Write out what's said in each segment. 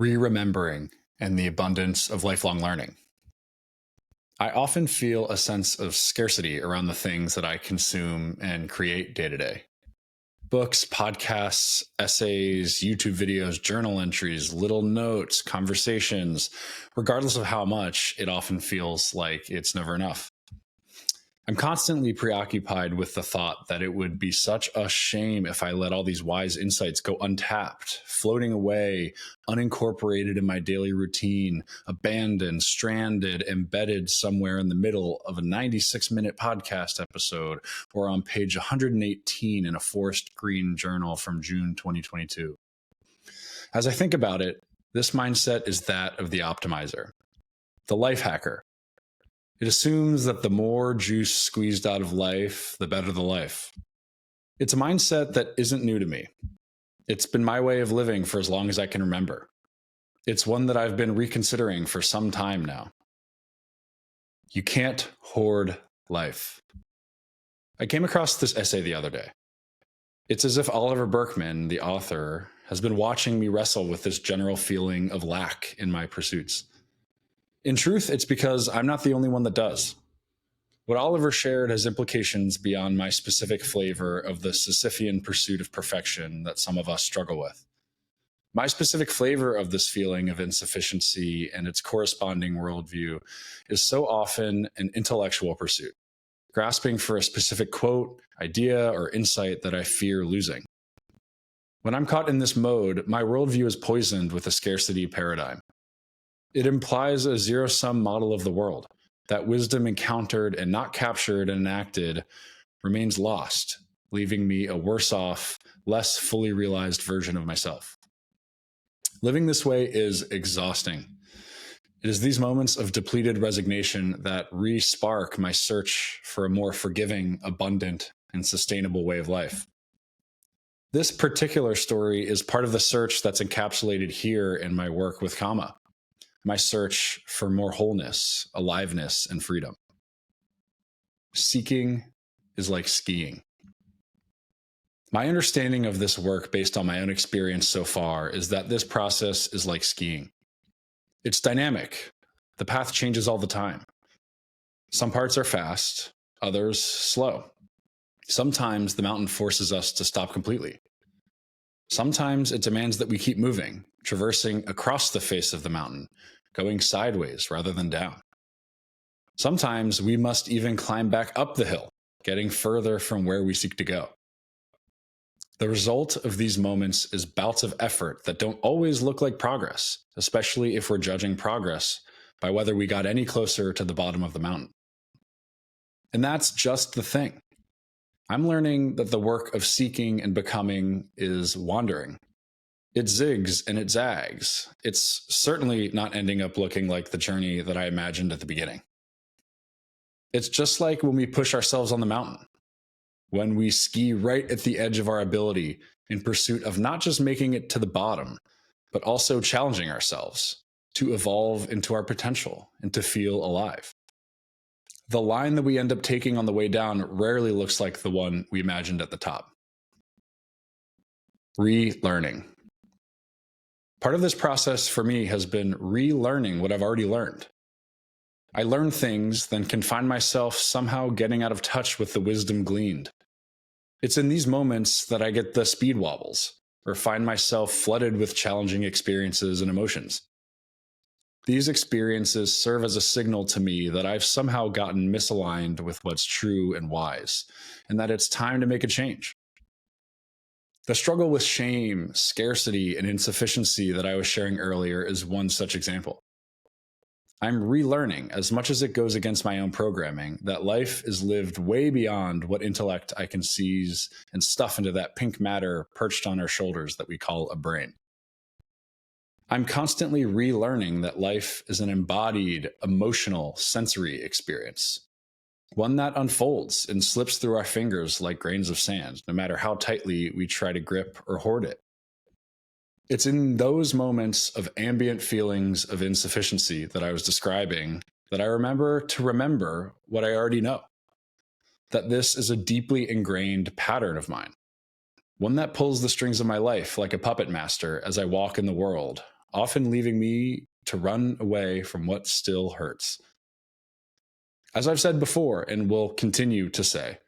Remembering and the abundance of lifelong learning. I often feel a sense of scarcity around the things that I consume and create day to day. Books, podcasts, essays, YouTube videos, journal entries, little notes, conversations, regardless of how much, it often feels like it's never enough. I'm constantly preoccupied with the thought that it would be such a shame if I let all these wise insights go untapped, floating away, unincorporated in my daily routine, abandoned, stranded, embedded somewhere in the middle of a 96-minute podcast episode or on page 118 in a forest green journal from June 2022. As I think about it, this mindset is that of the optimizer, the life hacker. It assumes that the more juice squeezed out of life, the better the life. It's a mindset that isn't new to me. It's been my way of living for as long as I can remember. It's one that I've been reconsidering for some time now. You can't hoard life. I came across this essay the other day. It's as if Oliver Burkeman, the author, has been watching me wrestle with this general feeling of lack in my pursuits. In truth, it's because I'm not the only one that does. What Oliver shared has implications beyond my specific flavor of the Sisyphean pursuit of perfection that some of us struggle with. My specific flavor of this feeling of insufficiency and its corresponding worldview is so often an intellectual pursuit, grasping for a specific quote, idea, or insight that I fear losing. When I'm caught in this mode, my worldview is poisoned with a scarcity paradigm. It implies a zero-sum model of the world, that wisdom encountered and not captured and enacted remains lost, leaving me a worse off, less fully realized version of myself. Living this way is exhausting. It is these moments of depleted resignation that re-spark my search for a more forgiving, abundant, and sustainable way of life. This particular story is part of the search that's encapsulated here in my work with Kama. My search for more wholeness, aliveness, and freedom. Seeking is like skiing. My understanding of this work based on my own experience so far is that this process is like skiing. It's dynamic. The path changes all the time. Some parts are fast, others slow. Sometimes the mountain forces us to stop completely. Sometimes it demands that we keep moving, traversing across the face of the mountain, going sideways rather than down. Sometimes we must even climb back up the hill, getting further from where we seek to go. The result of these moments is bouts of effort that don't always look like progress, especially if we're judging progress by whether we got any closer to the bottom of the mountain. And that's just the thing. I'm learning that the work of seeking and becoming is wandering. It zigs and it zags. It's certainly not ending up looking like the journey that I imagined at the beginning. It's just like when we push ourselves on the mountain, when we ski right at the edge of our ability in pursuit of not just making it to the bottom, but also challenging ourselves to evolve into our potential and to feel alive. The line that we end up taking on the way down rarely looks like the one we imagined at the top. Relearning. Part of this process for me has been relearning what I've already learned. I learn things, then can find myself somehow getting out of touch with the wisdom gleaned. It's in these moments that I get the speed wobbles, or find myself flooded with challenging experiences and emotions. These experiences serve as a signal to me that I've somehow gotten misaligned with what's true and wise, and that it's time to make a change. The struggle with shame, scarcity, and insufficiency that I was sharing earlier is one such example. I'm relearning, as much as it goes against my own programming, that life is lived way beyond what intellect I can seize and stuff into that pink matter perched on our shoulders that we call a brain. I'm constantly relearning that life is an embodied, emotional, sensory experience. One that unfolds and slips through our fingers like grains of sand, no matter how tightly we try to grip or hoard it. It's in those moments of ambient feelings of insufficiency that I was describing that I remember what I already know. That this is a deeply ingrained pattern of mine. One that pulls the strings of my life like a puppet master as I walk in the world, often leaving me to run away from what still hurts. As I've said before and will continue to say,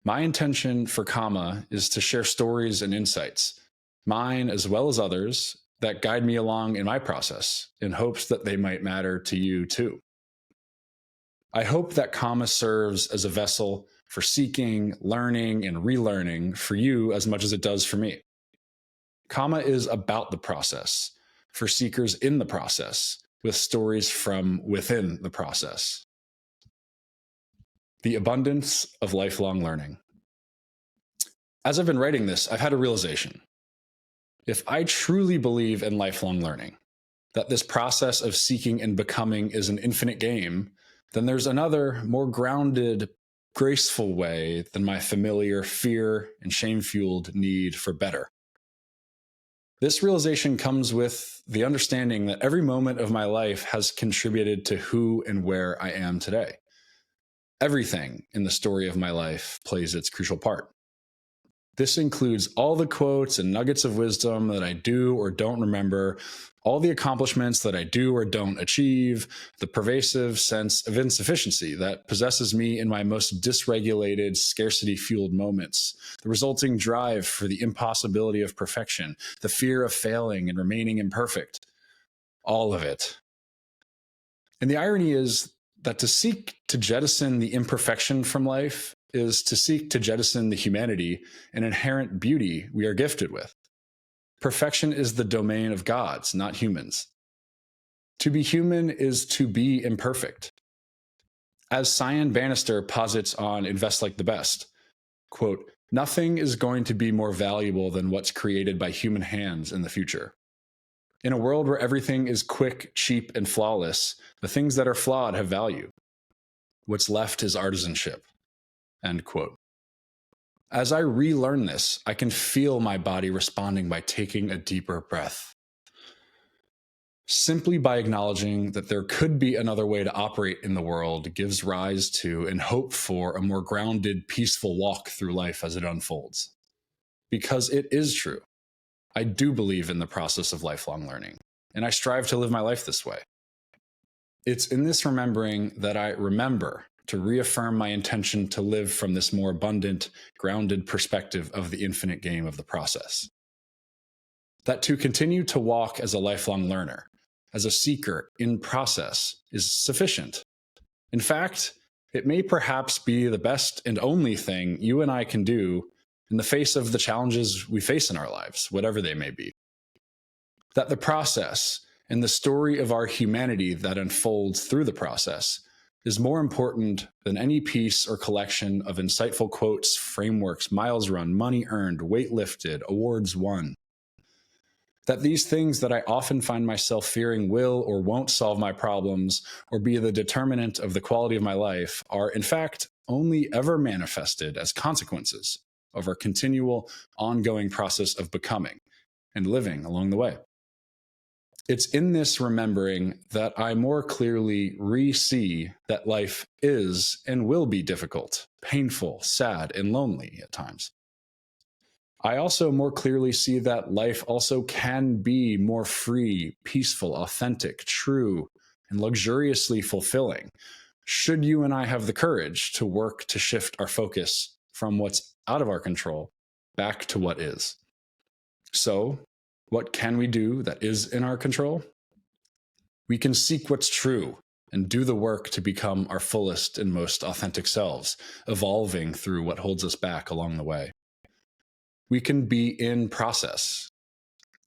my intention for Comma is to share stories and insights, mine as well as others, that guide me along in my process in hopes that they might matter to you too. I hope that Comma serves as a vessel for seeking, learning, and relearning for you as much as it does for me. Comma is about the process, for seekers in the process, with stories from within the process. The abundance of lifelong learning. As I've been writing this, I've had a realization. If I truly believe in lifelong learning, that this process of seeking and becoming is an infinite game, then there's another, more grounded, graceful way than my familiar fear and shame-fueled need for better. This realization comes with the understanding that every moment of my life has contributed to who and where I am today. Everything in the story of my life plays its crucial part. This includes all the quotes and nuggets of wisdom that I do or don't remember, all the accomplishments that I do or don't achieve, the pervasive sense of insufficiency that possesses me in my most dysregulated, scarcity-fueled moments, the resulting drive for the impossibility of perfection, the fear of failing and remaining imperfect, all of it. And the irony is that to seek to jettison the imperfection from life is to seek to jettison the humanity and inherent beauty we are gifted with. Perfection is the domain of gods, not humans. To be human is to be imperfect. As Cyan Bannister posits on Invest Like the Best, quote, nothing is going to be more valuable than what's created by human hands in the future. In a world where everything is quick, cheap, and flawless, the things that are flawed have value. What's left is artisanship. End quote. As I relearn this, I can feel my body responding by taking a deeper breath. Simply by acknowledging that there could be another way to operate in the world gives rise to and hope for a more grounded, peaceful walk through life as it unfolds. Because it is true. I do believe in the process of lifelong learning, and I strive to live my life this way. It's in this remembering that I remember to reaffirm my intention to live from this more abundant, grounded perspective of the infinite game of the process. That to continue to walk as a lifelong learner, as a seeker in process, is sufficient. In fact, it may perhaps be the best and only thing you and I can do in the face of the challenges we face in our lives, whatever they may be. That the process and the story of our humanity that unfolds through the process is more important than any piece or collection of insightful quotes, frameworks, miles run, money earned, weight lifted, awards won. That these things that I often find myself fearing will or won't solve my problems or be the determinant of the quality of my life are, in fact, only ever manifested as consequences of our continual, ongoing process of becoming and living along the way. It's in this remembering that I more clearly re-see that life is and will be difficult, painful, sad, and lonely at times. I also more clearly see that life also can be more free, peaceful, authentic, true, and luxuriously fulfilling, should you and I have the courage to work to shift our focus from what's out of our control back to what is. So, what can we do that is in our control? We can seek what's true and do the work to become our fullest and most authentic selves, evolving through what holds us back along the way. We can be in process.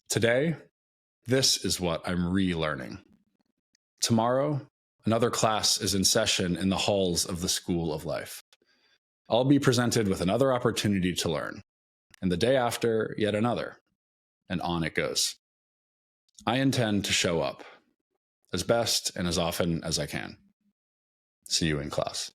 Today, this is what I'm relearning. Tomorrow, another class is in session in the halls of the School of Life. I'll be presented with another opportunity to learn, and the day after, yet another. And on it goes. I intend to show up as best and as often as I can. See you in class.